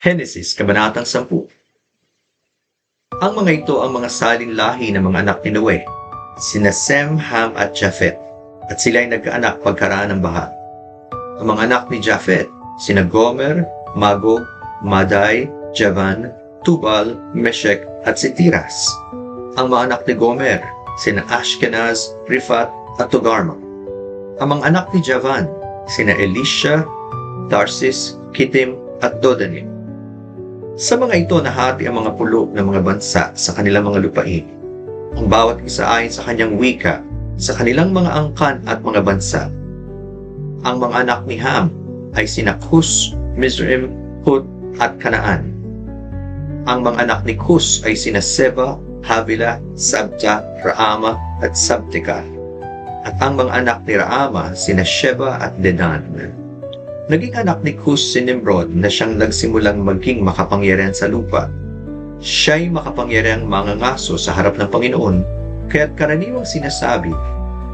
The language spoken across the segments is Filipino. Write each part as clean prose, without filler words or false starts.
Henesis, Kabanatang 10. Ang mga ito ang mga salin lahi ng mga anak ni Noe, sina Sem, Ham at Japhet, at sila ay nagkaanak pagkaraan ng baha. Ang mga anak ni Japhet, sina Gomer, Magog, Madai, Javan, Tubal, Meshek at si Tiras. Ang mga anak ni Gomer, sina Ashkenaz, Rifat at Togarma. Ang mga anak ni Javan, sina Elisha, Tarsis, Kittim at Dodanim. Sa mga ito nahati ang mga pulo ng mga bansa sa kanilang mga lupain. Ang bawat isa ayon sa kanyang wika, sa kanilang mga angkan at mga bansa. Ang mga anak ni Ham ay sina Cus, Mizraim, Put at Kanaan. Ang mga anak ni Cus ay sina Seba, Havila, Sabta, Raama at Sabteka. At ang mga anak ni Raama sina Sheba at Dedan. Naging anak ni Cus si Nimrod na siyang nagsimulang maging makapangyarihan sa lupa. Siya'y makapangyarihang mangangaso sa harap ng Panginoon, kaya't karaniwang sinasabi,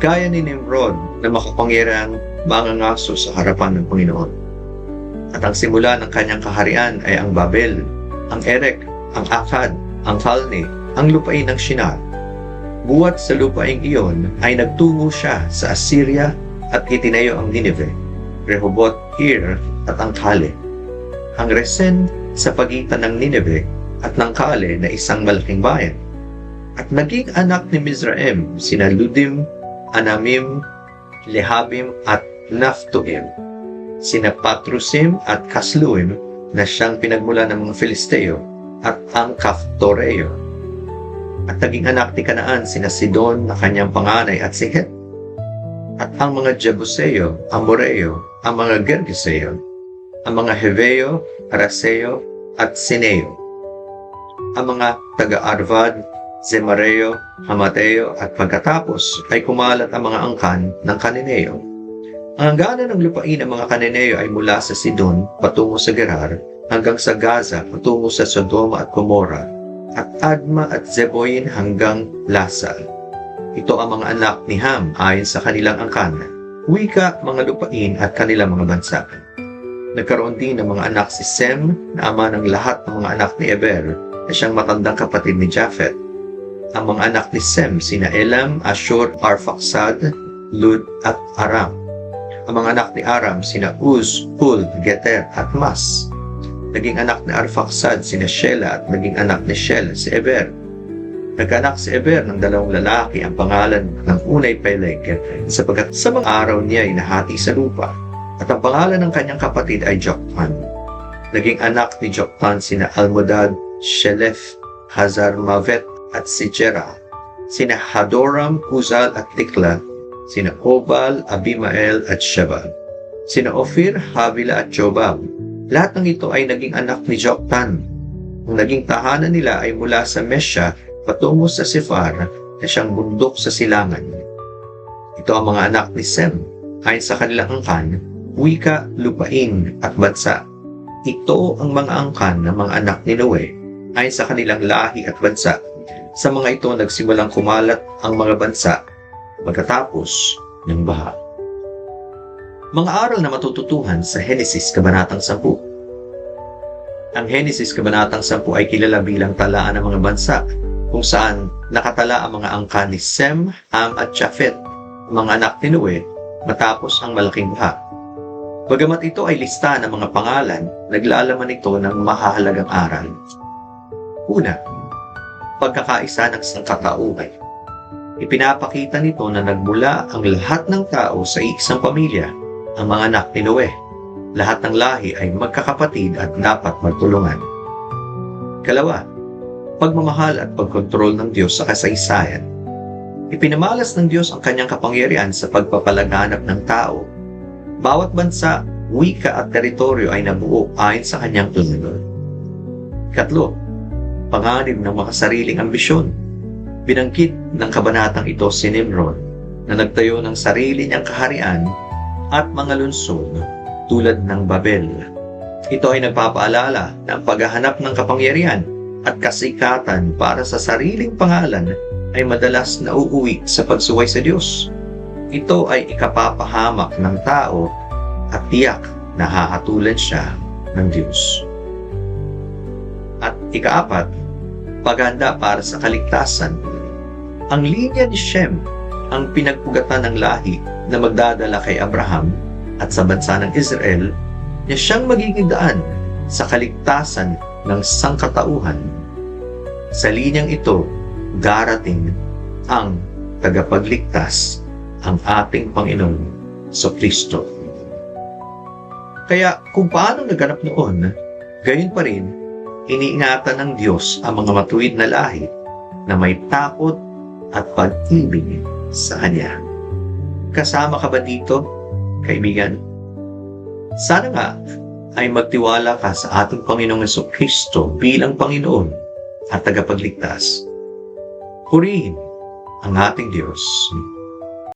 gaya ni Nimrod na makapangyarihang mangangaso sa harapan ng Panginoon. At ang simula ng kanyang kaharian ay ang Babel, ang Erek, ang Akkad, ang Kalne, ang lupain ng Shinar. Buwat sa lupaing iyon ay nagtungo siya sa Assyria at itinayo ang Nineveh, Rehoboth, Ir at ang Kale. Ang Resen sa pagitan ng Nineveh at ng Kale na isang malaking bayan. At naging anak ni Mizraim sina Ludim, Anamim, Lehabim at Naphtuhim, sina Patrusim at Kasluim na siyang pinagmula ng mga Filisteo at ang Kaftoreo. At naging anak ni Kanaan sina Sidon na kanyang panganay at si Het. At ang mga Jebuseo, Amoreo, ang mga Gergeseo, ang mga Heveo, Araseo at Sineo, ang mga taga-Arvad, Zemareo, Hamateo at pagkatapos ay kumalat ang mga angkan ng Kananeo. Ang hangganan ng lupain ng mga Kananeo ay mula sa Sidon patungo sa Gerar hanggang sa Gaza patungo sa Sodoma at Gomora at Adma at Zeboim hanggang Lasal. Ito ang mga anak ni Ham ayon sa kanilang angkan, wika, mga lupain at kanilang mga bansa. Nagkaroon din ng mga anak si Sem na ama ng lahat ng mga anak ni Eber na siyang matandang kapatid ni Japhet. Ang mga anak ni Sem sina Elam, Ashur, Arphaxad, Lud at Aram. Ang mga anak ni Aram sina Uz, Hul, Geter at Mas. Naging anak ni Arphaxad sina Shela at naging anak ni Shela si Eber. Nagkaanak si Eber ng dalawang lalaki, ang pangalan ng unay Peleg, sapagkat sa mga araw niya ay nahati sa lupa, at ang pangalan ng kanyang kapatid ay Joktan. Naging anak ni Joktan sina Almodad, Shelef, Hazarmavet at si Jera, sina Hadoram, Uzal at Tikla, sina Obal, Abimael at Sheba, sina Ophir, Havila at Jobab. Lahat ng ito ay naging anak ni Joktan. Ang naging tahanan nila ay mula sa Mesha patungo sa Sefar na siyang bundok sa silangan. Ito ang mga anak ni Sem ayon sa kanilang angkan, wika, lupain at bansa. Ito ang mga angkan ng mga anak ni Noe ayon sa kanilang lahi at bansa. Sa mga ito nagsimulang kumalat ang mga bansa pagkatapos ng baha. Mga aral na matututuhan sa Henesis, Kabanatang 10. Ang Henesis, Kabanatang 10 ay kilala bilang talaan ng mga bansa, kung saan nakatala ang mga angkan ni Sem, Ham at Japhet, mga anak ni Noe, matapos ang malaking baha. Bagamat ito ay lista ng mga pangalan, naglalaman ito ng mahahalagang aral. Una, pagkakaisa ng sangkatauhan. Ipinapakita nito na nagmula ang lahat ng tao sa isang pamilya, ang mga anak ni Noe. Lahat ng lahi ay magkakapatid at dapat magtulungan. Kalawa, pagmamahal at pagkontrol ng Diyos sa kasaysayan. Ipinamalas ng Diyos ang kanyang kapangyarihan sa pagpapalaganap ng tao. Bawat bansa, wika at teritoryo ay nabuo ayon sa kanyang plano. Katlo, panganib ng makasariling ambisyon. Binanggit ng kabanatang ito si Nimrod na nagtayo ng sarili niyang kaharian at mga lungsod tulad ng Babel. Ito ay nagpapaalala na ang paghahanap ng kapangyarihan at kasikatan para sa sariling pangalan ay madalas nauuwi sa pagsuway sa Diyos. Ito ay ikapapahamak ng tao at tiyak na hahatulan siya ng Diyos. Ika-4, paghahanda para sa kaligtasan. Ang linya ni Shem ang pinagpugatan ng lahi na magdadala kay Abraham at sa bansa ng Israel na siyang magiging daan sa kaligtasan ng sangkatauhan. Sa linyang ito, darating ang tagapagligtas, ang ating Panginoon Kristo. Kaya kung paano naganap noon, gayon pa rin, iniingatan ng Diyos ang mga matuwid na lahi na may takot at pag-ibig sa Kanya. Kasama ka ba dito, kaibigan? Sana nga ay magtiwala ka sa ating Panginoong Kristo bilang Panginoon at tagapagligtas. Purihin ang ating Diyos.